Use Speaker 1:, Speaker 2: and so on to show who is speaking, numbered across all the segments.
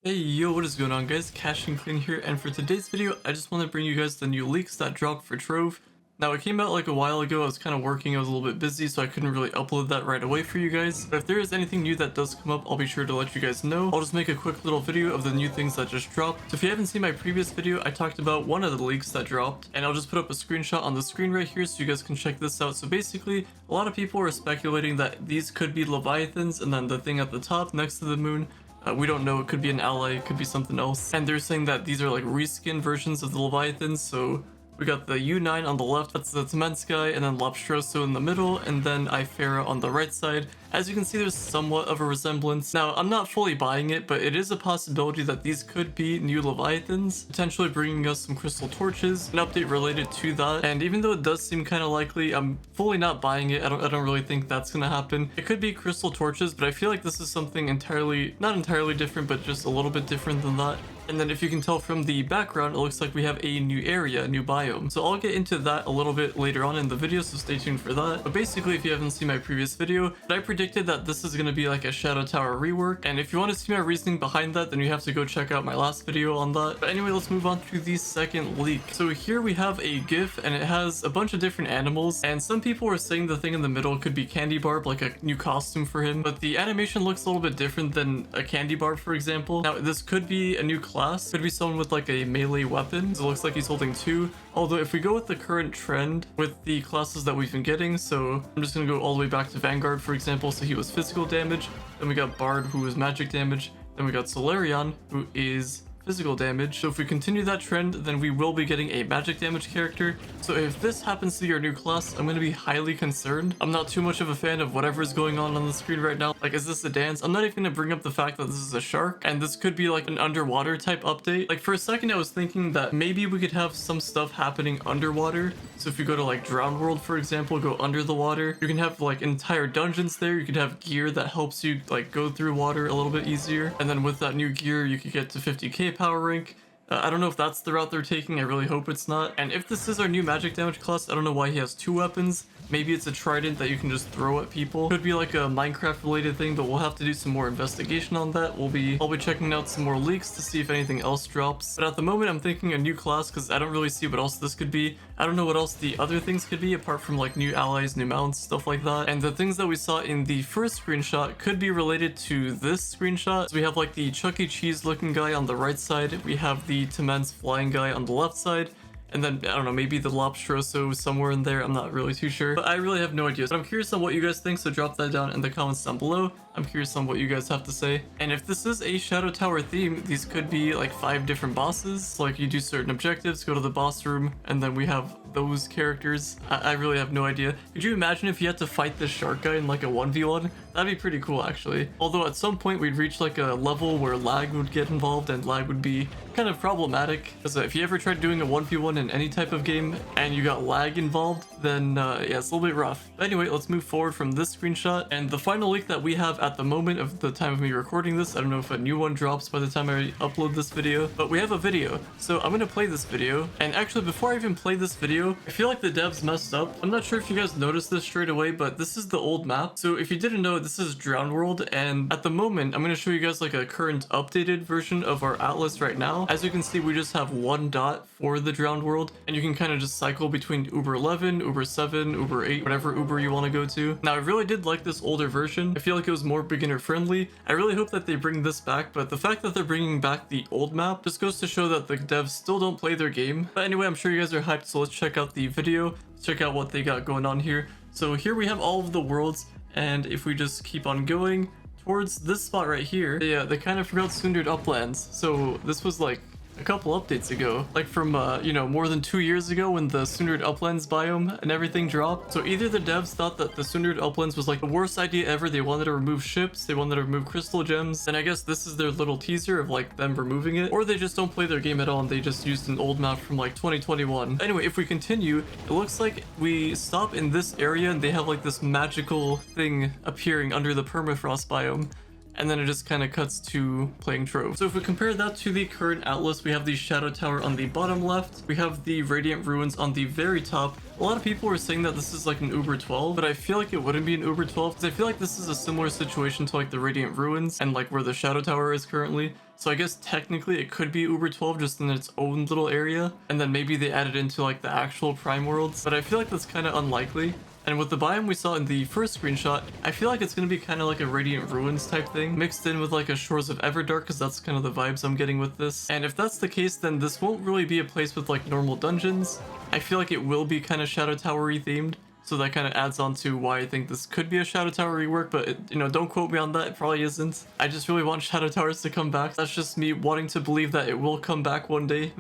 Speaker 1: Hey yo, what is going on guys? Cash and Clean here, and for today's video I just want to bring you guys the new leaks that dropped for Trove. Now it came out like a while ago. I was kind of working, I was a little bit busy, so I couldn't really upload that right away for you guys. But if there is anything new that does come up, I'll be sure to let you guys know. I'll just make a quick little video of the new things that just dropped. So if you haven't seen my previous video, I talked about one of the leaks that dropped, and I'll just put up a screenshot on the screen right here so you guys can check this out. So basically, a lot of people are speculating that these could be Leviathans, and then the thing at the top next to the moon, we don't know, it could be an ally, it could be something else. And they're saying that these are like reskin versions of the Leviathans, so we got the U9 on the left, that's the Temen's guy, and then Lobstroso in the middle, and then Ifera on the right side. As you can see, there's somewhat of a resemblance. Now, I'm not fully buying it, but it is a possibility that these could be new Leviathans, potentially bringing us some crystal torches, an update related to that. And even though it does seem kind of likely, I'm fully not buying it. I don't really think that's gonna happen. It could be crystal torches, but I feel like this is something not entirely different, but just a little bit different than that. And then if you can tell from the background, it looks like we have a new area, a new biome. So I'll get into that a little bit later on in the video, so stay tuned for that. But basically, if you haven't seen my previous video, I predicted that this is going to be like a Shadow Tower rework. And if you want to see my reasoning behind that, then you have to go check out my last video on that. But anyway, let's move on to the second leak. So here we have a GIF, and it has a bunch of different animals. And some people are saying the thing in the middle could be Candy Barb, like a new costume for him. But the animation looks a little bit different than a Candy Barb, for example. Now, this could be a new class. Could be someone with like a melee weapon. So it looks like he's holding two. Although if we go with the current trend with the classes that we've been getting, so I'm just gonna go all the way back to Vanguard, for example. So he was physical damage. Then we got Bard, who was magic damage. Then we got Solarion, who is physical damage. So if we continue that trend, then we will be getting a magic damage character. So if this happens to be our new class, I'm going to be highly concerned. I'm not too much of a fan of whatever is going on the screen right now. Like, is this a dance? I'm not even going to bring up the fact that this is a shark, and this could be like an underwater type update. Like, for a second I was thinking that maybe we could have some stuff happening underwater. So if you go to like Drown World, for example, go under the water, you can have like entire dungeons there. You could have gear that helps you like go through water a little bit easier, and then with that new gear you could get to 50k power rank. I don't know if that's the route they're taking. I really hope it's not. And if this is our new magic damage class, I don't know why he has two weapons. Maybe it's a trident that you can just throw at people. Could be like a Minecraft related thing, but we'll have to do some more investigation on that. I'll be checking out some more leaks to see if anything else drops. But at the moment, I'm thinking a new class because I don't really see what else this could be. I don't know what else the other things could be apart from like new allies, new mounts, stuff like that. And the things that we saw in the first screenshot could be related to this screenshot. So we have like the Chuck E. Cheese looking guy on the right side. We have the Temen's flying guy on the left side. And then, I don't know, maybe the Lobstroso somewhere in there. I'm not really too sure. But I really have no idea. But I'm curious on what you guys think, so drop that down in the comments down below. I'm curious on what you guys have to say. And if this is a Shadow Tower theme, these could be like 5 different bosses. Like, you do certain objectives, go to the boss room, and then we have those characters. I really have no idea. Could you imagine if you had to fight this shark guy in like a 1v1? That'd be pretty cool, actually. Although at some point we'd reach like a level where lag would get involved, and lag would be kind of problematic. Because if you ever tried doing a 1v1 in any type of game and you got lag involved, then yeah, it's a little bit rough. But anyway, let's move forward from this screenshot. And the final leak that we have at the moment of the time of me recording this, I don't know if a new one drops by the time I upload this video, but we have a video. So I'm gonna play this video. And actually, before I even play this video, I feel like the devs messed up. I'm not sure if you guys noticed this straight away, but this is the old map. So if you didn't know, this is Drown World, and at the moment I'm going to show you guys like a current updated version of our atlas right now. As you can see, we just have one dot for the Drowned World, and you can kind of just cycle between Uber 11, Uber 7, Uber 8, whatever Uber you want to go to. Now, I really did like this older version. I feel like it was more beginner friendly. I really hope that they bring this back, but the fact that they're bringing back the old map just goes to show that the devs still don't play their game. But anyway, I'm sure you guys are hyped, so let's check out the video, check out what they got going on here. So here we have all of the worlds, and if we just keep on going towards this spot right here, they kind of forgot Sundered Uplands. So this was like a couple updates ago, like from you know, more than 2 years ago when the Sundered Uplands biome and everything dropped. So either the devs thought that the Sundered Uplands was like the worst idea ever, they wanted to remove ships, they wanted to remove crystal gems, and I guess this is their little teaser of like them removing it, or they just don't play their game at all and they just used an old map from like 2021. Anyway, if we continue, it looks like we stop in this area and they have like this magical thing appearing under the permafrost biome. And then it just kind of cuts to playing Trove. So if we compare that to the current atlas, we have the Shadow Tower on the bottom left, we have the Radiant Ruins on the very top. A lot of people were saying that this is like an Uber 12, but I feel like it wouldn't be an Uber 12 because I feel like this is a similar situation to like the Radiant Ruins and like where the Shadow Tower is currently. So I guess technically it could be Uber 12 just in its own little area, and then maybe they added into like the actual Prime worlds, but I feel like that's kind of unlikely. And with the biome we saw in the first screenshot, I feel like it's going to be kind of like a Radiant Ruins type thing, mixed in with like a Shores of Everdark, because that's kind of the vibes I'm getting with this. And if that's the case, then this won't really be a place with like normal dungeons. I feel like it will be kind of Shadow Tower-y themed. So that kind of adds on to why I think this could be a Shadow Tower rework, but don't quote me on that, it probably isn't. I just really want Shadow Towers to come back. That's just me wanting to believe that it will come back one day,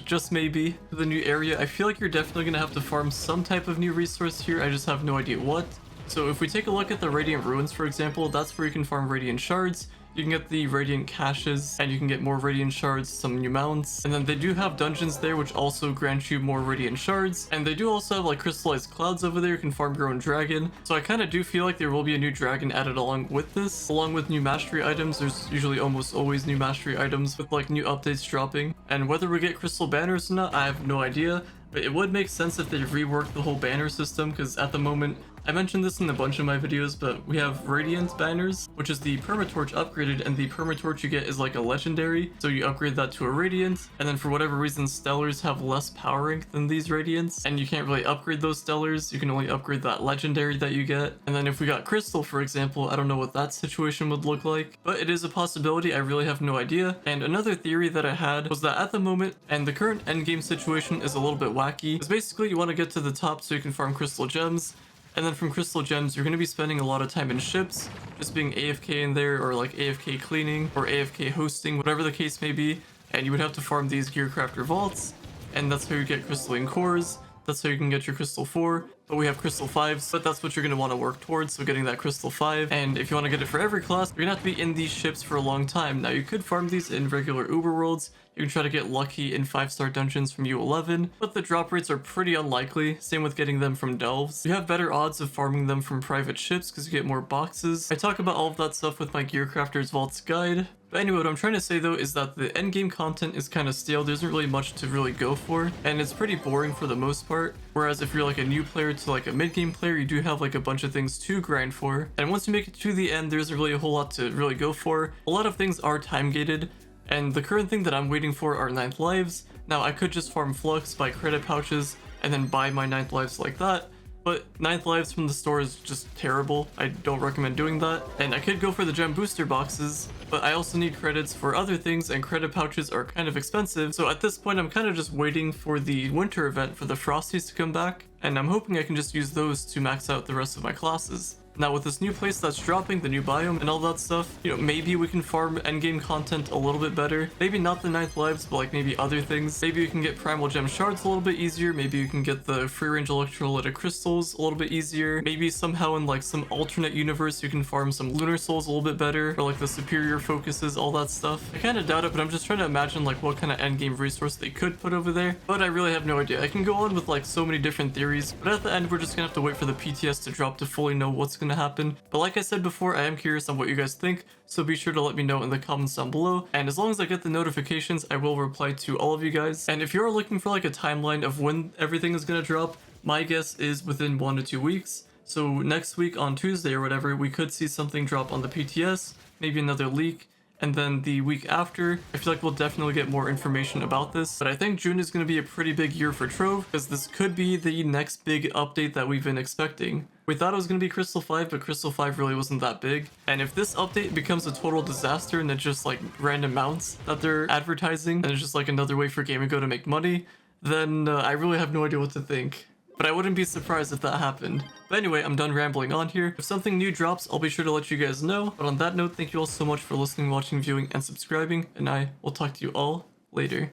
Speaker 1: just maybe. For the new area, I feel like you're definitely going to have to farm some type of new resource here, I just have no idea what. So if we take a look at the Radiant Ruins, for example, that's where you can farm Radiant Shards. You can get the Radiant Caches, and you can get more Radiant Shards, some new mounts. And then they do have dungeons there, which also grant you more Radiant Shards. And they do also have like Crystallized Clouds over there. You can farm your own dragon. So I kind of do feel like there will be a new dragon added along with this. Along with new mastery items, there's usually almost always new mastery items with like new updates dropping. And whether we get Crystal Banners or not, I have no idea. But it would make sense if they reworked the whole banner system, because at the moment, I mentioned this in a bunch of my videos, but we have Radiant Banners, which is the Permatorch upgraded, and the Permatorch you get is like a legendary, so you upgrade that to a Radiant, and then for whatever reason, Stellars have less power rank than these Radiants, and you can't really upgrade those Stellars, you can only upgrade that legendary that you get. And then if we got Crystal, for example, I don't know what that situation would look like, but it is a possibility, I really have no idea. And another theory that I had was that at the moment, and the current endgame situation is a little bit wacky, is basically you want to get to the top so you can farm Crystal Gems. And then from Crystal Gems, you're going to be spending a lot of time in ships, just being AFK in there, or like AFK cleaning, or AFK hosting, whatever the case may be. And you would have to farm these Gearcrafter Vaults, and that's how you get Crystalline Cores, that's how you can get your Crystal 4. But we have Crystal 5s, but that's what you're going to want to work towards, so getting that Crystal 5. And if you want to get it for every class, you're going to have to be in these ships for a long time. Now, you could farm these in regular Uber worlds, you can try to get lucky in 5-star dungeons from U11, but the drop rates are pretty unlikely, same with getting them from delves. You have better odds of farming them from private ships because you get more boxes. I talk about all of that stuff with my Gearcrafters Vaults guide. But anyway, what I'm trying to say though is that the endgame content is kind of stale, there isn't really much to really go for, and it's pretty boring for the most part. Whereas if you're like a new player to like a mid-game player, you do have like a bunch of things to grind for. And once you make it to the end, there isn't really a whole lot to really go for. A lot of things are time gated. And the current thing that I'm waiting for are 9th lives. Now I could just farm Flux, buy credit pouches, and then buy my 9th lives like that. But 9th lives from the store is just terrible. I don't recommend doing that. And I could go for the gem booster boxes, but I also need credits for other things, and credit pouches are kind of expensive. So at this point, I'm kind of just waiting for the winter event for the Frosties to come back. And I'm hoping I can just use those to max out the rest of my classes. Now with this new place that's dropping, the new biome and all that stuff, maybe we can farm endgame content a little bit better. Maybe not the 9th lives, but like maybe other things. Maybe you can get primal gem shards a little bit easier. Maybe you can get the free range electrolytic crystals a little bit easier. Maybe somehow in like some alternate universe you can farm some lunar souls a little bit better, or like the superior focuses, all that stuff. I kind of doubt it, but I'm just trying to imagine like what kind of endgame resource they could put over there. But I really have no idea. I can go on with like so many different theories, but at the end we're just gonna have to wait for the PTS to drop to fully know what's gonna happen. But like I said before, I am curious on what you guys think, so be sure to let me know in the comments down below. And as long as I get the notifications, I will reply to all of you guys. And if you're looking for like a timeline of when everything is gonna drop, my guess is within 1 to 2 weeks. So next week on Tuesday or whatever, we could see something drop on the PTS, maybe another leak. And then the week after, I feel like we'll definitely get more information about this. But I think June is going to be a pretty big year for Trove, because this could be the next big update that we've been expecting. We thought it was going to be Crystal 5, but Crystal 5 really wasn't that big. And if this update becomes a total disaster and it's just like random mounts that they're advertising, and it's just like another way for Gamigo to make money, then I really have no idea what to think. But I wouldn't be surprised if that happened. But anyway, I'm done rambling on here. If something new drops, I'll be sure to let you guys know. But on that note, thank you all so much for listening, watching, viewing, and subscribing, and I will talk to you all later.